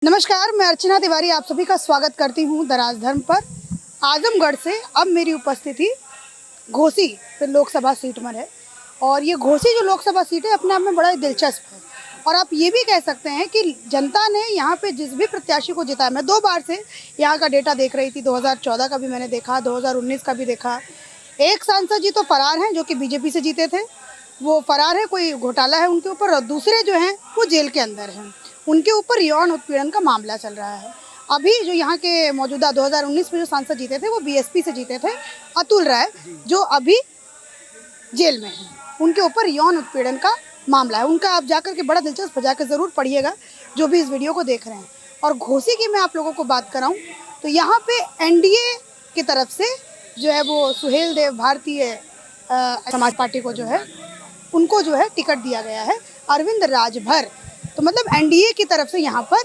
नमस्कार, मैं अर्चना तिवारी आप सभी का स्वागत करती हूं दराज धर्म पर। आजमगढ़ से अब मेरी उपस्थिति घोसी लोकसभा सीट में है और ये घोसी जो लोकसभा सीट है अपने आप में बड़ा ही दिलचस्प है। और आप ये भी कह सकते हैं कि जनता ने यहाँ पे जिस भी प्रत्याशी को जिताया, मैं 2 बार से यहाँ का डेटा देख रही थी, 2014 का भी मैंने देखा, 2019 का भी देखा। एक सांसद जी तो फरार हैं जो कि बीजेपी से जीते थे, वो फरार है, कोई घोटाला है उनके ऊपर, और दूसरे जो हैं वो जेल के अंदर हैं, उनके ऊपर यौन उत्पीड़न का मामला चल रहा है। अभी जो यहाँ के मौजूदा 2019 में जो सांसद जीते थे वो बीएसपी से जीते थे, अतुल राय, जो अभी जेल में हैं, उनके ऊपर यौन उत्पीड़न का मामला है उनका। आप जाकर के बड़ा दिलचस्प जाकर ज़रूर पढ़िएगा जो भी इस वीडियो को देख रहे हैं। और घोसी की मैं आप लोगों को बात कराऊँ तो यहाँ पे एनडीए की तरफ से जो है वो सुहेल देव भारतीय समाज पार्टी को जो है उनको जो है टिकट दिया गया है, अरविंद राजभर। तो मतलब एनडीए की तरफ से यहाँ पर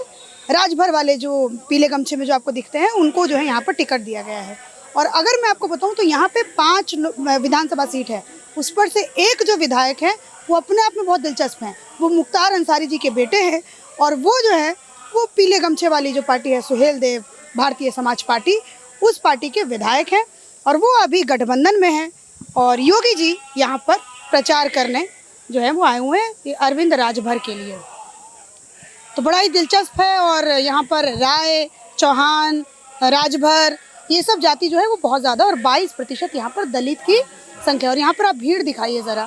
राजभर वाले जो पीले गमछे में जो आपको दिखते हैं उनको जो है यहाँ पर टिकट दिया गया है। और अगर मैं आपको बताऊँ तो यहाँ पे 5 विधानसभा सीट है, उस पर से एक जो विधायक है वो अपने आप में बहुत दिलचस्प हैं। वो मुख्तार अंसारी जी के बेटे हैं और वो जो है वो पीले गमछे वाली जो पार्टी है सुहेल देव भारतीय समाज पार्टी, उस पार्टी के विधायक हैं और वो अभी गठबंधन में हैं। और योगी जी यहाँ पर प्रचार करने जो है वो आए हुए हैं अरविंद राजभर के लिए। तो बड़ा ही दिलचस्प है। और यहाँ पर राय, चौहान, राजभर, ये सब जाति जो है वो बहुत ज़्यादा, और 22% यहाँ पर दलित की संख्या। और यहाँ पर आप भीड़ दिखाइए ज़रा,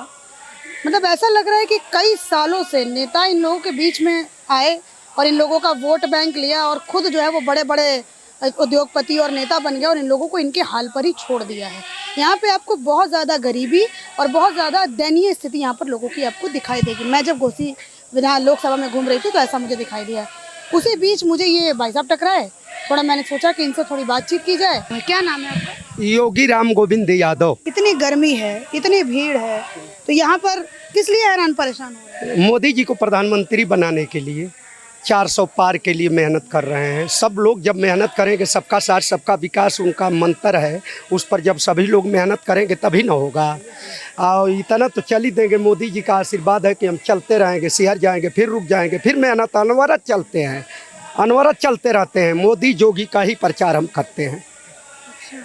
मतलब ऐसा लग रहा है कि कई सालों से नेता इन लोगों के बीच में आए और इन लोगों का वोट बैंक लिया और खुद जो है वो बड़े बड़े उद्योगपति और नेता बन गया और इन लोगों को इनके हाल पर ही छोड़ दिया है। यहाँ पे आपको बहुत ज़्यादा गरीबी और बहुत ज़्यादा दयनीय स्थिति यहाँ पर लोगों की आपको दिखाई देगी। मैं जब घोसी विधान लोकसभा में घूम रही थी तो ऐसा मुझे दिखाई दिया। उसी बीच मुझे ये भाई साहब टकराए, थोड़ा मैंने सोचा कि इनसे थोड़ी बातचीत की जाए। क्या नाम है आपका? योगी राम गोविंद यादव। इतनी गर्मी है, इतनी भीड़ है, तो यहाँ पर किस लिए हैरान परेशान हो रहे हैं? मोदी जी को प्रधानमंत्री बनाने के लिए 400 पार के लिए मेहनत कर रहे हैं। सब लोग जब मेहनत करेंगे, सबका साथ सबका विकास उनका मंत्र है, उस पर जब सभी लोग मेहनत करेंगे तभी ना होगा। और इतना तो चल ही देंगे, मोदी जी का आशीर्वाद है कि हम चलते रहेंगे, शहर जाएंगे, फिर रुक जाएंगे, फिर मेहनत अनवरत चलते हैं, अनवरत चलते रहते हैं। मोदी योगी का ही प्रचार हम करते हैं।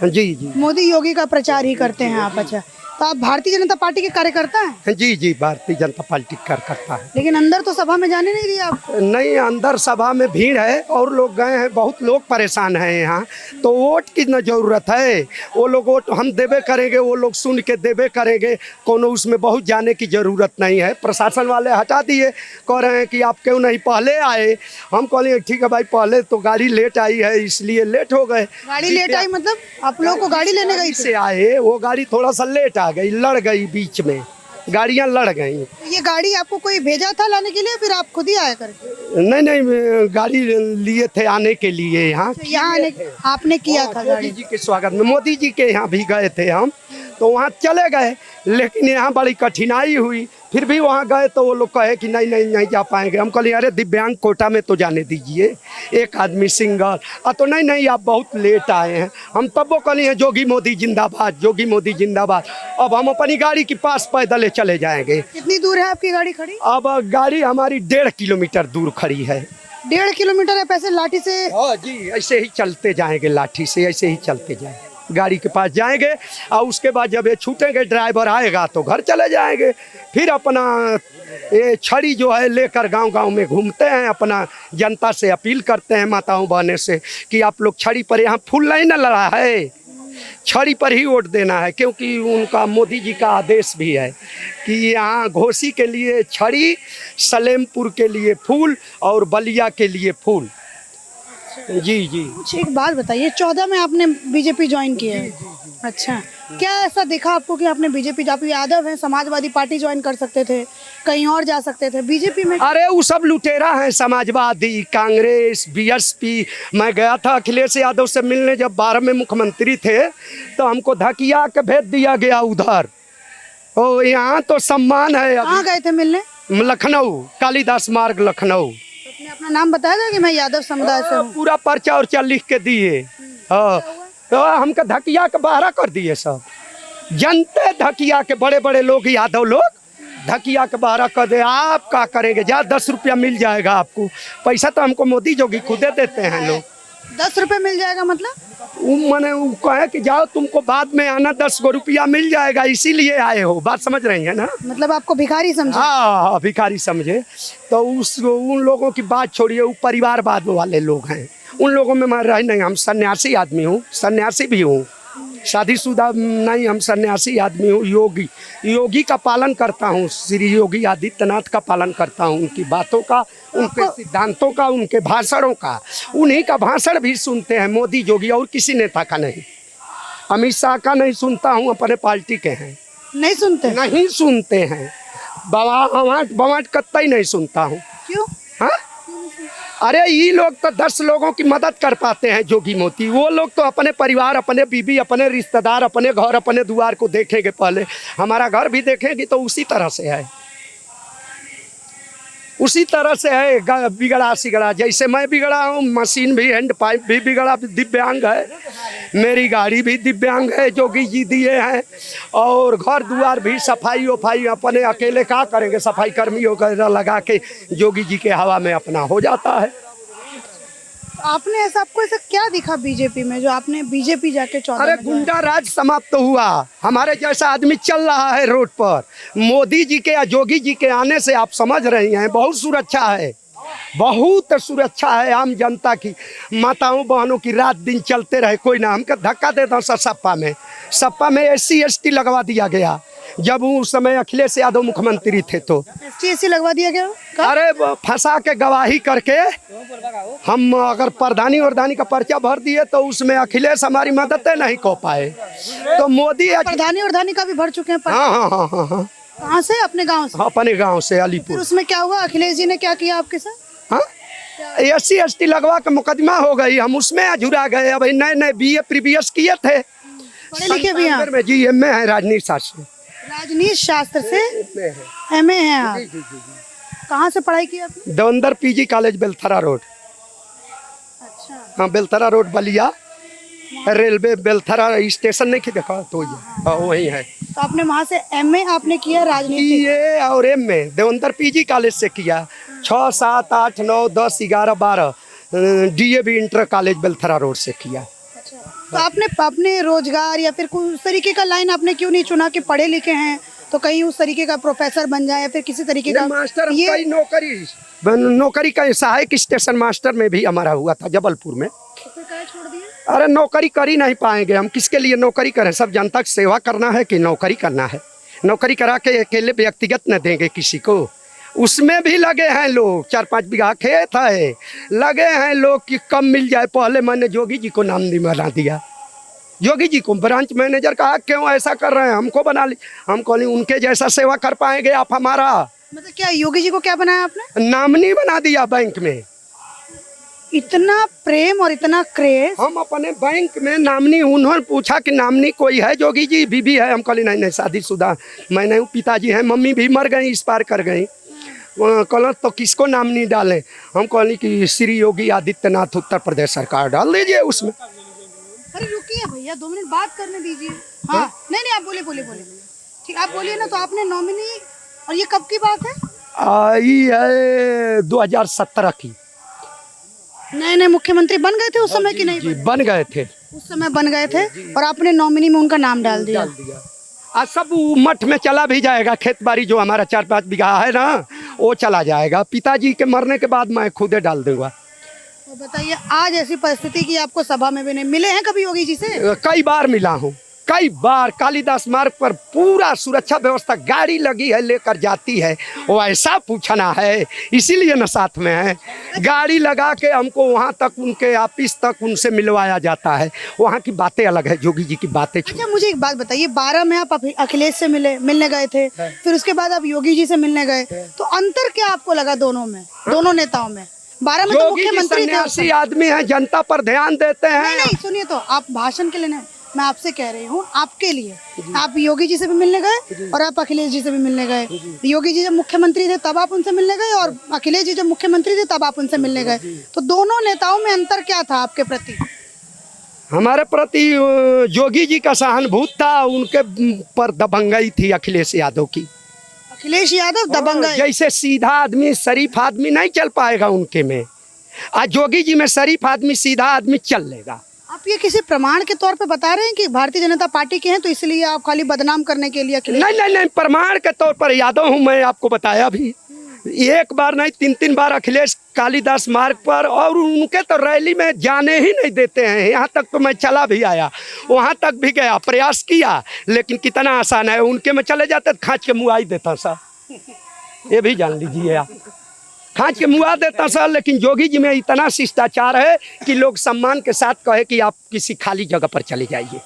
जी जी, मोदी योगी का प्रचार ही करते हैं आप? अच्छा, तो आप भारतीय जनता पार्टी के कार्यकर्ता हैं? जी जी, भारतीय जनता पार्टी कार्यकर्ता है। लेकिन अंदर तो सभा में जाने नहीं दिए आपको? नहीं, अंदर सभा में भीड़ है और लोग गए हैं, बहुत लोग परेशान हैं यहाँ। तो वोट की न जरूरत है, वो लोग वोट हम देवे करेंगे, वो लोग सुन के देवे करेंगे, कोनो उसमें बहुत जाने की ज़रूरत नहीं है। प्रशासन वाले हटा दिए, कह रहे हैं कि आप क्यों नहीं पहले आए। हम कहले ठीक है भाई, पहले तो गाड़ी लेट आई है इसलिए लेट हो गए। गाड़ी लेट आई मतलब आप लोग को गाड़ी लेने गई से आए, वो गाड़ी थोड़ा सा लेट आ गई, लड़ गई, बीच में गाड़ियां लड़ गई। ये गाड़ी आपको कोई भेजा था लाने के लिए, फिर आप खुद ही आए करके? नहीं, गाड़ी लिए थे आने के लिए यहाँ। यहाँ आने आपने किया था? मोदी जी के स्वागत में मोदी जी के यहाँ भी गए थे हम, तो वहाँ चले गए, लेकिन यहाँ बड़ी कठिनाई हुई। फिर भी वहाँ गए तो वो लोग कहे कि नहीं जा पाएंगे। हम कहले अरे दिव्यांग कोटा में तो जाने दीजिए, एक आदमी सिंगल। तो नहीं आप बहुत लेट आए हैं। हम तब वो कहली हैं योगी मोदी जिंदाबाद, योगी मोदी जिंदाबाद। अब हम अपनी गाड़ी के पास पैदल चले जाएंगे। कितनी दूर है आपकी गाड़ी खड़ी? अब गाड़ी हमारी 1.5 किलोमीटर दूर खड़ी है। 1.5 किलोमीटर है? पैसे लाठी से? हाँ जी, ऐसे ही चलते जाएंगे, लाठी से ऐसे ही चलते जाएंगे, गाड़ी के पास जाएंगे और उसके बाद जब ये छूटेंगे, ड्राइवर आएगा तो घर चले जाएंगे। फिर अपना ये छड़ी जो है लेकर गांव-गांव में घूमते हैं, अपना जनता से अपील करते हैं, माताओं बहनों से कि आप लोग छड़ी पर, यहाँ फूल नहीं न लड़ा है, छड़ी पर ही वोट देना है, क्योंकि उनका मोदी जी का आदेश भी है कि यहाँ घोसी के लिए छड़ी, सलेमपुर के लिए फूल और बलिया के लिए फूल। जी जी, कुछ एक बात बताइए, 14 में आपने बीजेपी ज्वाइन किया है? अच्छा, क्या ऐसा देखा आपको कि आपने बीजेपी, आप यादव हैं, समाजवादी पार्टी ज्वाइन कर सकते थे, कहीं और जा सकते थे, बीजेपी में? अरे वो सब लुटेरा है, समाजवादी, कांग्रेस, बीएसपी। मैं गया था अखिलेश यादव से मिलने, जब 12 में मुख्यमंत्री थे तो हमको धकिया के भेज दिया गया उधर। ओ यहाँ तो सम्मान है। कहाँ गए थे मिलने? लखनऊ, कालिदास मार्ग लखनऊ। आपने अपना नाम बताया था कि मैं यादव समुदाय से हूँ? पूरा पर्चा उर्चा लिख के दिए। हाँ, तो हमको धकिया के बाहर कर दिए सब, जनते धकिया के, बड़े बड़े लोग यादव लोग धकिया के बाहर कर दे, आप क्या करेंगे? जा 10 रुपया मिल जाएगा आपको। पैसा तो हमको मोदी जोगी खुदे देते हैं लोग। 10 रुपए मिल जाएगा मतलब? मैंने वो कहे कि जाओ तुमको बाद में आना, 10 गो रुपया मिल जाएगा, इसीलिए आए हो। बात समझ रही है ना? मतलब आपको भिखारी समझे? हाँ, भिखारी समझे। तो उन लोगों की बात छोड़िए, वो परिवारवाद वाले लोग हैं, उन लोगों में मैं रह नहीं। हम सन्यासी आदमी हूँ, सन्यासी भी हूँ, शादीशुदा नहीं, हम सन्यासी आदमी हूँ। योगी का पालन करता हूँ, श्री योगी आदित्यनाथ का पालन करता हूँ, उनकी बातों का, उनके सिद्धांतों का, उनके भाषणों का। उन्हीं का भाषण भी सुनते हैं, मोदी जोगी, और किसी नेता का नहीं। अमित शाह का नहीं सुनता हूँ, अपने पार्टी के हैं। नहीं सुनते? नहीं सुनते हैं, बवाट कत्तई नहीं सुनता हूँ। क्यों? हाँ, अरे ये लोग तो 10 लोगों की मदद कर पाते हैं, जोगी मोती। वो लोग तो अपने परिवार, अपने बीबी, अपने रिश्तेदार, अपने घर, अपने द्वार को देखेंगे। पहले हमारा घर भी देखेंगे तो उसी तरह से है, उसी तरह से है, बिगड़ा सिगड़ा। जैसे मैं बिगड़ा हूँ, मशीन भी, हैंड पाइप भी बिगड़ा, दिव्यांग है, मेरी गाड़ी भी दिव्यांग है, जोगी जी दिए हैं। और घर द्वार भी, सफाई वफाई अपने अकेले क्या करेंगे, सफाई कर्मी वगैरह लगा के जोगी जी के हवा में अपना हो जाता है। आपने ऐसा, आपको ऐसा क्या दिखा बीजेपी में जो आपने बीजेपी जाके 14 अरे में गुंडा राज समाप्त तो हुआ, हमारे जैसा आदमी चल रहा है रोड पर। मोदी जी के या जोगी जी के आने से आप समझ रही हैं, बहुत सुरक्षा है, बहुत सुरक्षा है आम जनता की। माताओं बहनों की रात दिन चलते रहे, कोई ना हमको धक्का देता हूँ। सपा में SC ST लगवा दिया गया, जब उस समय अखिलेश यादव मुख्यमंत्री थे तो। SC लगवा दिया गया? अरे फंसा के गवाही करके, हम अगर प्रधानी वरदानी का पर्चा भर दिए तो उसमें अखिलेश हमारी मदद नहीं कर पाए, तो मोदी प्रधानी वरदानी का भी भर चुके हैं। हाँ हाँ हाँ हाँ हाँ। कहाँ से? अपने गांव से? अपने गांव से, फिर अलीपुर। उसमें क्या हुआ? अखिलेश जी ने क्या किया आपके साथ? हाँ, SC ST लगवा के मुकदमा हो गई, हम उसमें अझुरा गए। अब नए BA प्रीवियस किए थे, पढ़े लिखे भी हैं? में जी MA है, राजनीति शास्त्र। राजनीति शास्त्र से MA है आप? कहाँ से पढ़ाई की आपने? Devendra PG college, Belthara road. अच्छा, हाँ, Belthara road, Ballia railway, Belthara station नहीं देखा तो ये, हाँ वही है। तो आपने वहाँ से MA आपने किया राजनीति? ये और MA देवेंद्र PG कॉलेज से किया। 6, 7, 8, 9, 10, 11, 12 DAV inter college Belthara road से किया। अच्छा, तो आपने अपने रोजगार या फिर कोई उस तरीके का लाइन आपने क्यों नहीं चुना कि पढ़े लिखे हैं तो कहीं उस तरीके का प्रोफेसर बन जाए या फिर किसी तरीके का मास्टर, ये नौकरी का सहायक स्टेशन मास्टर में भी हमारा हुआ था जबलपुर में। तो फिर काहे छोड़ दिए? अरे नौकरी कर ही नहीं पाएंगे हम, किसके लिए नौकरी करें? सब जनता की सेवा करना है कि नौकरी करना है? नौकरी करा के अकेले व्यक्तिगत न देंगे किसी को, उसमें भी लगे हैं लोग। 4-5 बीघा खेत है, लगे हैं लोग कि कम मिल जाए। पहले मैंने जोगी जी को नाम बना दिया, जोगी जी को ब्रांच मैनेजर कहा, क्यों ऐसा कर रहे हैं, हमको बना ली। हम कहली उनके जैसा सेवा कर पाएंगे आप हमारा? मतलब क्या योगी जी को क्या बनाया आपने? नामनी बना दिया बैंक में। इतना प्रेम और इतना क्रेज। हम अपने बैंक में नामनी, उन्होंने पूछा कि नामनी कोई है जोगी जी? बीबी है। हम कहली नहीं नहीं, शादीशुदा मैं नहीं हूँ, पिताजी हैं, मम्मी भी मर गई, इस पार कर गई। कहल तो किसको नामनी डालें? हम कहली कि श्री योगी आदित्यनाथ उत्तर प्रदेश सरकार डाल दीजिए उसमें। अरे रुकिए भैया, 2 मिनट बात करने दीजिए। हाँ, नहीं आप बोलिए। ठीक, आप बोलिए ना। तो आपने नॉमिनी, और ये कब की बात है? ये है 2017 की। नए मुख्यमंत्री बन गए थे उस समय कि नहीं? जी बन गए थे, उस समय बन गए थे और आपने नॉमिनी में उनका नाम डाल दिया। आज सब मठ में चला भी जाएगा। खेत बाड़ी जो हमारा 4-5 बीघा है ना, वो चला जाएगा। पिताजी के मरने के बाद मैं खुदे डाल दूंगा। तो बताइए, आज ऐसी परिस्थिति की आपको सभा में भी नहीं मिले हैं कभी योगी जी से? कई बार मिला हूँ, कई बार। कालिदास मार्ग पर पूरा सुरक्षा व्यवस्था, गाड़ी लगी है, लेकर जाती है, वो ऐसा पूछना है, इसीलिए न साथ में है। गाड़ी लगा के हमको वहाँ तक, उनके ऑफिस तक उनसे मिलवाया जाता है। वहाँ की बातें अलग है, जोगी जी की बातें। अच्छा, मुझे एक बात बताइए, 12 में आप अखिलेश से मिलने गए थे, फिर उसके बाद आप योगी जी से मिलने गए, तो अंतर क्या आपको लगा दोनों में, दोनों नेताओं में? 12 में तो मुख्यमंत्री थे, आदमी है, जनता पर ध्यान देते हैं। नहीं सुनिए, तो आप भाषण के लिए नहीं, मैं आपसे कह रही हूँ आपके लिए। आप योगी जी से भी मिलने गए और आप अखिलेश जी से भी मिलने गए। योगी जी जब मुख्यमंत्री थे तब आप उनसे मिलने गए और अखिलेश जी जब मुख्यमंत्री थे तब आप उनसे मिलने गए। तो दोनों नेताओं में अंतर क्या था आपके प्रति? हमारे प्रति जोगी जी का सहानुभूति था, उनके पर दबंगई थी अखिलेश यादव की। अखिलेश यादव दबंग है। जैसे सीधा आदमी शरीफ आदमी नहीं चल पाएगा उनके में, आज योगी जी में शरीफ आदमी सीधा आदमी चल लेगा। आप ये किसी प्रमाण के तौर पे बता रहे हैं कि भारतीय जनता पार्टी के हैं तो इसलिए आप खाली बदनाम करने के लिए अखिलेश? नहीं नहीं नहीं, प्रमाण के तौर पर यादव हूँ, मैं आपको बताया भी, एक बार नहीं 3-3 बार अखिलेश कालिदास मार्ग पर, और उनके तो रैली में जाने ही नहीं देते हैं। यहाँ तक तो मैं चला भी आया, वहाँ तक भी गया, प्रयास किया, लेकिन कितना आसान है, उनके में चले जाते तो खाँच के मुआई देता सा, ये भी जान लीजिए आप, खाँच के मुआ देता सर। लेकिन योगी जी में इतना शिष्टाचार है कि लोग सम्मान के साथ कहे कि आप किसी खाली जगह पर चले जाइए।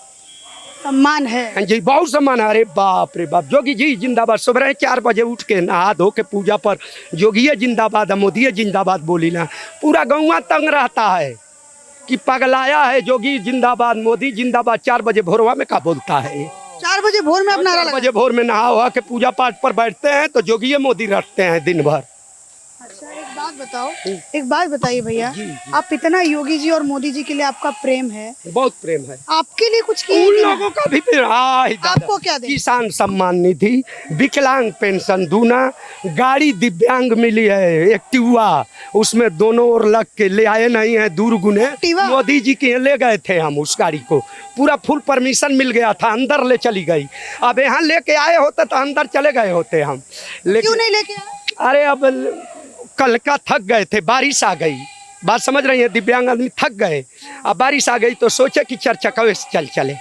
सम्मान है। हाँ जी, बहुत सम्मान है। अरे बाप रे बाप, योगी जी जिंदाबाद। सुबह 4 बजे उठ के नहा धो के पूजा पर योगी जिंदाबाद, मोदी जिंदाबाद बोली ना, पूरा गौवा तंग रहता है कि पगलाया है, योगी जिंदाबाद, मोदी जिंदाबाद। 4 बजे भोरवा में का बोलता है? 4 बजे भोर में अपना 4 बजे भोर में नहा हुआ के पूजा पाठ पर बैठते हैं तो योगी मोदी रटते हैं दिन भर। अच्छा, एक बात बताओ, एक बात बताइए भैया, आप इतना योगी जी और मोदी जी के लिए आपका प्रेम है, बहुत प्रेम है, आपके लिए कुछ किए उन कि लोगों का भी प्रेम। आपको क्या दें? किसान सम्मान निधि, विकलांग पेंशन दूना, गाड़ी दिव्यांग मिली है एक्टिवा, उसमें दोनों ओर लग के ले आए नहीं है, दूर गुने मोदी जी के ले गए थे हम उस गाड़ी को, पूरा फुल परमिशन मिल गया था, अंदर ले चली गई। अब यहाँ लेके आए होते तो अंदर चले गए होते हम, लेकिन क्यों नहीं लेके आए? अरे अब कल का थक गए थे, बारिश आ गई, बात समझ रही है, दिव्यांग आदमी थक गए, अब बारिश आ गई तो सोचे कि 4 चक्के से चले।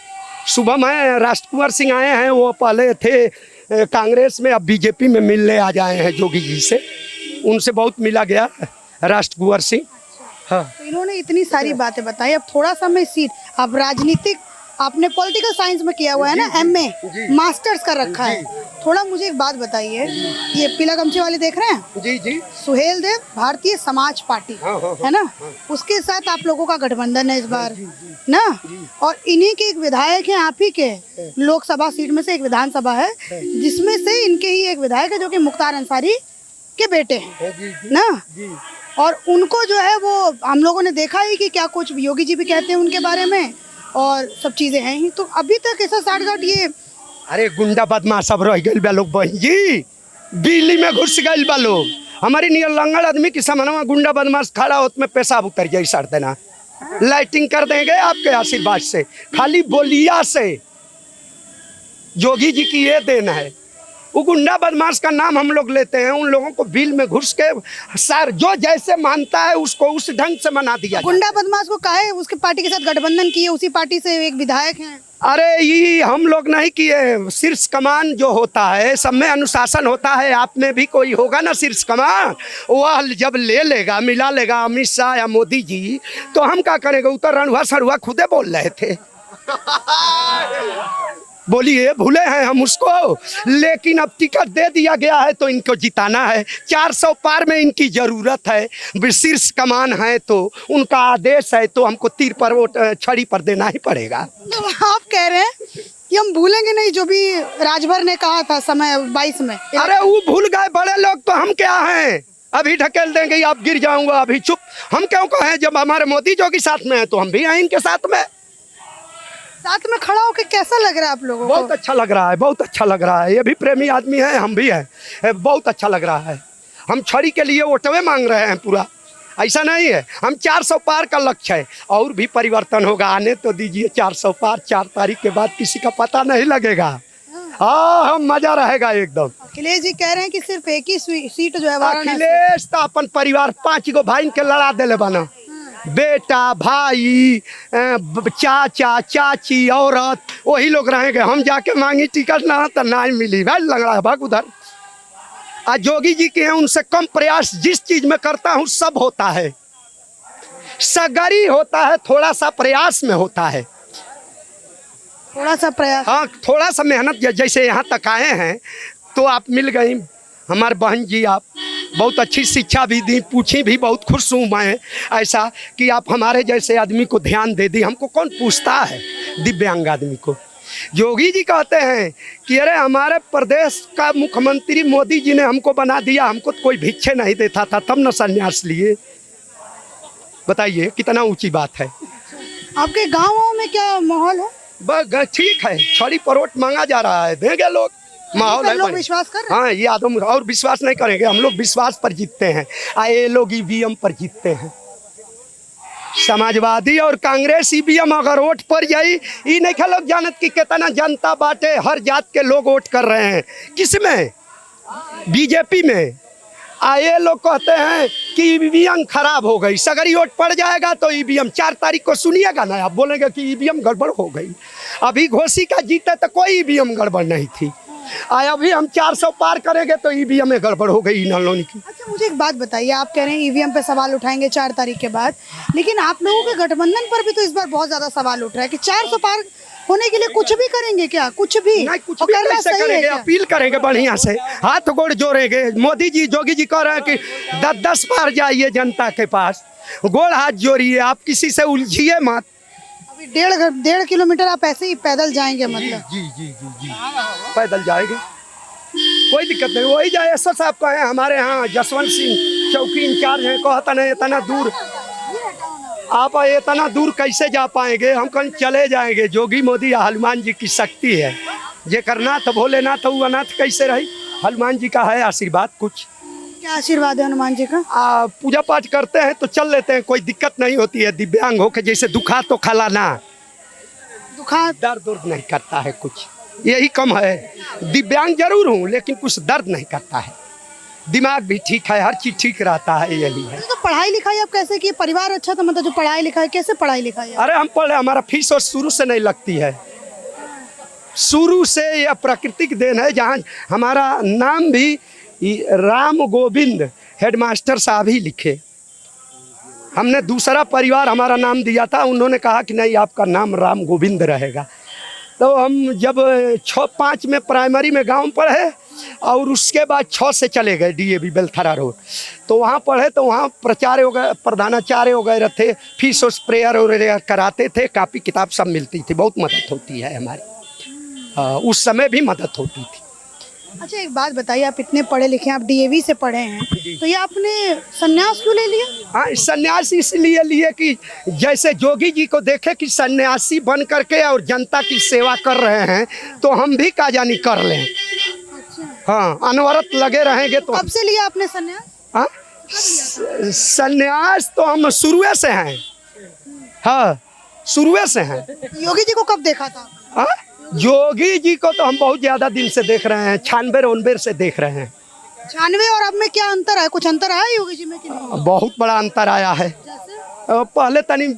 सुबह में राजकुमार सिंह आए हैं, वो पहले थे कांग्रेस में, अब बीजेपी में मिलने आ जाए हैं योगी जी से, उनसे बहुत मिला गया राजकुमार सिंह। हाँ, तो इन्होंने इतनी सारी बातें बताई, अब थोड़ा सा मैं सीट, आप राजनीतिक, आपने पॉलिटिकल साइंस में किया हुआ है ना, MA मास्टर्स कर रखा है, थोड़ा मुझे एक बात बताइए, ये पीला गमछे वाले देख रहे हैं? जी जी, सुहेल देव भारतीय समाज पार्टी, है ना, उसके साथ आप लोगों का गठबंधन है इस बार ना, और इन्हीं के एक विधायक हैं, आप ही के लोकसभा सीट में से एक विधानसभा है जिसमें से इनके ही एक विधायक है जो कि मुख्तार अंसारी के बेटे हैं ना, और उनको जो है वो हम लोगों ने देखा ही कि क्या कुछ योगी जी भी कहते हैं उनके बारे में और सब चीजें हैं ही, तो अभी तक ऐसा साठगांठ ये, अरे गुंडा बदमाश सब रह गए बा लोग, बहन जी बिजली में घुस गए बा लोग, हमारी नियर लंगड़ आदमी की सामने गुंडा बदमाश खड़ा हो में पेशाब उतर जाए, सर देना लाइटिंग कर देंगे आपके आशीर्वाद से, खाली बोलिया से। योगी जी की ये देन है, वो गुंडा बदमाश का नाम हम लोग लेते हैं, उन लोगों को बिल में घुस के सर जो जैसे मानता है उसको उस ढंग से मना दिया। गुंडा बदमाश को काहे उसके पार्टी के साथ गठबंधन किए, उसी पार्टी से एक विधायक हैं। अरे ये हम लोग नहीं किए, शीर्ष कमान जो होता है सब में अनुशासन होता है, आप में भी कोई होगा ना शीर्ष कमान, वह जब ले लेगा मिला लेगा अमित शाह या मोदी जी, तो हम क्या करेंगे? उतर रणुआ सरुआ खुदे बोल रहे थे बोलिए भूले हैं हम उसको, लेकिन अब टिकट दे दिया गया है तो इनको जिताना है, 400 पार में इनकी ज़रूरत है, शीर्ष कमान है तो उनका आदेश है तो हमको तीर पर वोट छड़ी पर देना ही पड़ेगा। तो आप कह रहे हैं कि हम भूलेंगे नहीं जो भी राजभर ने कहा था समय 22 में? अरे वो भूल गए बड़े लोग, तो हम क्या हैं? अभी ढकेल देंगे, आप गिर जाऊंगा, अभी चुप, हम क्यों कहें? जब हमारे मोदी जोगी साथ में है तो हम भी हैं इनके साथ में खड़ा होकर। कैसा लग रहा है आप लोगों को? बहुत अच्छा लग रहा है, बहुत अच्छा लग रहा है, ये भी प्रेमी आदमी है, हम भी हैं, बहुत अच्छा लग रहा है। हम छड़ी के लिए वोटवे मांग रहे हैं पूरा, ऐसा नहीं है, हम 400 पार का लक्ष्य है, और भी परिवर्तन होगा, आने तो दीजिए 400 पार, 4 तारीख के बाद किसी का पता नहीं लगेगा। हाँ, हम मजा रहेगा एकदम। अखिलेश जी कह रहे हैं कि सिर्फ एक ही सीट जो है वाराणसी, अखिलेश तो अपन परिवार 5 गो भाई के लड़ा दिले बना, बेटा भाई चाचा चाची औरत वही लोग रहेंगे, हम जाके मांगी टिकट ना तो नहीं मिली, भाई लंगड़ा भाग उधर। आज योगी जी के हैं, उनसे कम प्रयास जिस चीज में करता हूँ सब होता है, सगरी होता है, थोड़ा सा प्रयास में होता है, थोड़ा सा प्रयास, हाँ थोड़ा सा मेहनत। जैसे यहाँ तक आए हैं तो आप मिल गई हमारे बहन जी, आप बहुत अच्छी शिक्षा भी दी, पूछी भी, बहुत खुश हूँ मैं ऐसा कि आप हमारे जैसे आदमी को ध्यान दे दी। हमको कौन पूछता है दिव्यांग आदमी को? योगी जी कहते हैं कि अरे हमारे प्रदेश का मुख्यमंत्री मोदी जी ने हमको बना दिया, हमको तो कोई भिक्षे नहीं देता था, तब न संन्यास लिए। बताइए कितना ऊंची बात है। आपके गाँव में क्या माहौल है? बस ठीक है, छड़ी पर वोट मांगा जा रहा है, देंगे लोग, माहौल पर है लोग बढ़िया। विश्वास कर रहे हैं? हाँ, ये आदम और विश्वास नहीं करेंगे, हम लोग विश्वास पर जीतते हैं। ये लोग ईवीएम पर जीतते हैं। समाजवादी और कांग्रेस ईवीएम अगर वोट पर जाई, ये नहीं लोग जानत कि कितना जनता बाटे, हर जात के लोग वोट कर रहे हैं। किसमें? बीजेपी में। ये लोग कहते हैं कि ईवीएम खराब हो गई, सगरी वोट पड़ जाएगा तो ईवीएम 4 तारीख को सुनिएगा ना, आप बोलेंगे कि ईवीएम गड़बड़ हो गई। अभी घोसी का जीते तो कोई ईवीएम गड़बड़ नहीं थी, अभी हम 400 पार करेंगे तो ईवीएम में गड़बड़ हो गई इन लोगों की। अच्छा, मुझे एक बात बताइए, आप कह रहे हैं ईवीएम पे सवाल उठाएंगे 4 तारीख के बाद, लेकिन आप लोगों के गठबंधन पर भी तो इस बार बहुत ज्यादा सवाल उठ रहा है कि 400 पार होने के लिए कुछ भी करेंगे क्या? कुछ भी नहीं, कुछ और भी करना कैसे सही है करेंगे? क्या? अपील करेंगे बढ़िया से, हाथ गोड़ जोड़ेंगे। मोदी जी, योगी जी कह रहे हैं कि 10-10 बार जाइए जनता के पास, गोड़ हाथ जोड़िए, आप किसी से उलझिए मत। अभी 1.5 किलोमीटर आप ऐसे ही पैदल जाएंगे मतलब? जी जी जी जी, पैदल जाएंगे, कोई दिक्कत नहीं। वही जाए एसओ साहब कहे, हमारे यहाँ जसवंत सिंह चौकी इंचार्ज हैं, कहता नहीं इतना दूर आप इतना दूर कैसे जा पाएंगे, हम कहीं चले जाएंगे। जोगी मोदी या हनुमान जी की शक्ति है, जे करना तो भोलेनाथ वो अनाथ कैसे रही। हनुमान जी का है आशीर्वाद। कुछ क्या आशीर्वाद है हनुमान जी का? पूजा पाठ करते हैं तो चल लेते हैं, कोई दिक्कत नहीं होती है। दिव्यांग हो के जैसे दुखा तो खलाना, दुखा दर्द उर्द नहीं करता है कुछ, यही कम है। दिव्यांग जरूर हूँ लेकिन कुछ दर्द नहीं करता है, दिमाग भी ठीक है, हर चीज ठीक रहता है, यही है। तो पढ़ाई लिखाई आप कैसे किए? परिवार अच्छा था मतलब जो पढ़ाई लिखाई, कैसे पढ़ाई लिखाई? अरे हम पढ़े, हमारा फीस और शुरू से नहीं लगती है, शुरू से यह प्राकृतिक देन है। जहाँ हमारा नाम भी राम गोविंद हेडमास्टर साहब ही लिखे, हमने दूसरा परिवार हमारा नाम दिया था, उन्होंने कहा कि नहीं आपका नाम राम गोविंद रहेगा। तो हम जब 6-5 में प्राइमरी में गांव पढ़े और उसके बाद 6 से चले गए डीएवी बेलथरा रोड, तो वहाँ पढ़े। तो वहाँ प्राचार्य हो गए, प्रधानाचार्य वगैरह थे, फीस और प्रेयर वगैरह कराते थे, कापी किताब सब मिलती थी, बहुत मदद होती है हमारी। उस समय भी मदद होती थी। अच्छा, एक बात बताइए, आप इतने पढ़े लिखे, आप डीएवी से पढ़े हैं, तो ये आपने संन्यास क्यों ले लिया? हाँ, सन्यास इसलिए लिए कि जैसे जोगी जी को देखे कि सन्यासी बन करके और जनता की सेवा कर रहे हैं, तो हम भी का जानी कर लें। हाँ, अनवरत लगे रहेंगे तो। कब से लिया आपने संन्यास? हाँ, सन्यास तो हम शुरुए से हैं। हाँ, शुरुए से हैं। योगी जी को कब देखा था? हाँ, योगी जी को तो हम बहुत ज्यादा दिन से देख रहे हैं, 96-99 से देख रहे हैं। 96 और अब में क्या अंतर है? कुछ अंतर आया योगी जी में कि नहीं? बहुत बड़ा अंतर आया है। जैसे? पहले तनी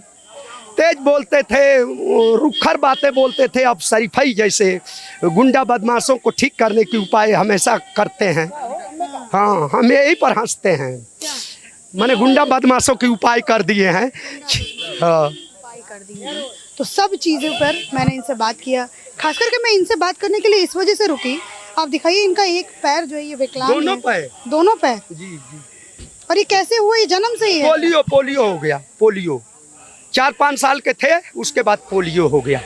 तेज बोलते थे, रुखर बातें बोलते थे, अब शरीफई जैसे गुंडा बदमाशों को ठीक करने की उपाय हमेशा करते हैं। हाँ, हम यही पर हंसते हैं, मैंने गुंडा बदमाशों के उपाय कर दिए हैं। हाँ, कर दी है। तो सब चीज़ों पर मैंने इनसे बात किया, खास करके मैं इनसे बात करने के लिए इस वजह से रुकी। आप दिखाइए, इनका एक पैर जो है ये विकलांग दोनों है। पैर? दोनों पैर? जी जी। और ये कैसे हुआ? ये जन्म से ही है? पोलियो हो गया, पोलियो 4-5 साल के थे, उसके बाद पोलियो हो गया।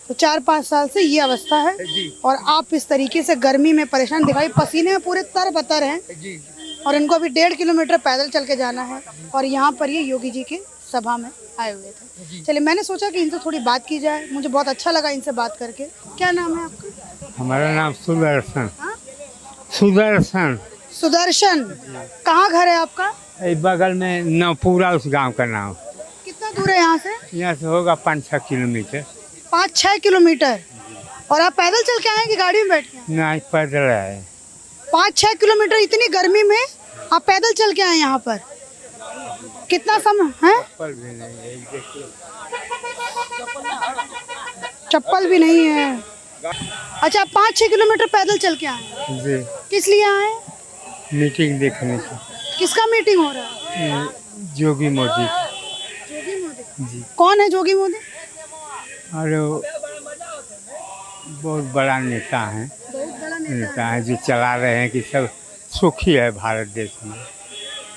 तो 4-5 साल से ये अवस्था है जी। और आप इस तरीके से गर्मी में परेशान, दिखाई पसीने में पूरे तर-बतर हैं, जी। और इनको अभी 1.5 किलोमीटर पैदल चल के जाना है, और यहाँ पर ये योगी जी के सभा में आए हुए थे। चलिए, मैंने सोचा कि इनसे थोड़ी बात की जाए, मुझे बहुत अच्छा लगा इनसे बात करके। क्या नाम है आपका? हमारा नाम सुदर्शन। हाँ? सुदर्शन। सुदर्शन। कहाँ घर है आपका? बगल में नवपुरा, उस गांव का नाम। कितना दूर है यहाँ से? यहाँ से होगा 5-6 किलोमीटर। 5-6 किलोमीटर। और आप पैदल चल के आए कि गाड़ी में बैठ के? नहीं, पैदल आए। 5-6 किलोमीटर इतनी गर्मी में आप पैदल चल के आए यहाँ पर? कितना समय है? चप्पल भी नहीं है, देखिए। चप्पल भी नहीं है। अच्छा, आप 5-6 किलोमीटर पैदल चल के आए? जी। किस लिए आए? मीटिंग देखने की। किसका मीटिंग हो रहा है? जोगी मोदी। जोगी मोदी? जी। कौन है जोगी मोदी? अरे वो बहुत बड़ा नेता है, बहुत बड़ा नेता है जो चला रहे हैं कि सब सुखी है भारत देश में।